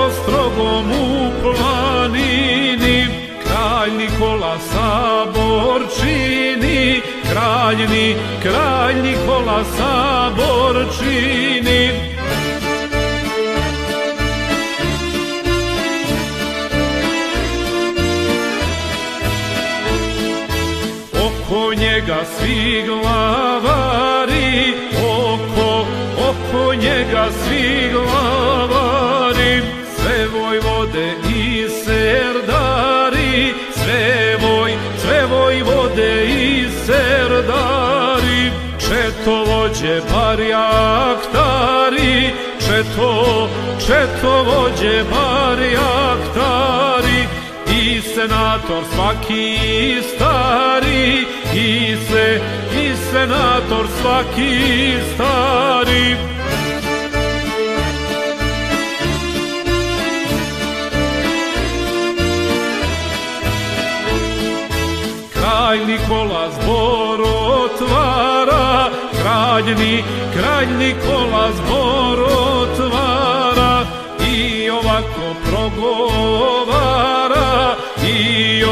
ostrogom u planini, kralj Nikola sabor čini, kralj Nikola sabor čini. Oko njega svi glavari, oko njega svi glavari, sve vojvode i serdari, sve vojvode i serdari, četovođe barjaktari, četovođe barjaktari, i senator svaki stari, i senator svaki stari. Kralj Nikola zbor otvara, kralj Nikola zbor otvara, i ovako progovara, i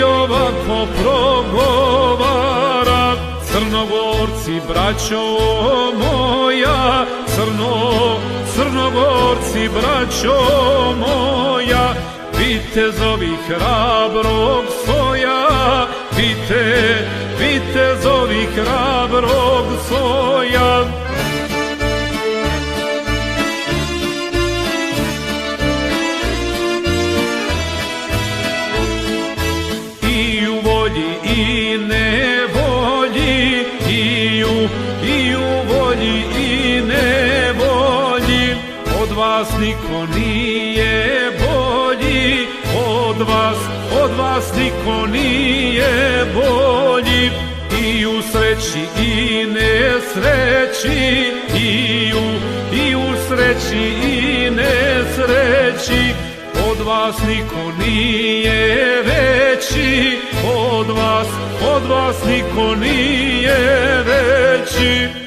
ovako progovara. Crnogorci, braćo moja, Crnogorci, braćo moja, vitezovi hrabrog soja, vitezovi hrabrog soja. I u volji i nevolji, i u volji i nevolji, od vas niko nije bolji, od vas niko nije bolji. I u sreći i nesreći, i u sreći i nesreći, od vas niko nije veći, od vas niko nije veći.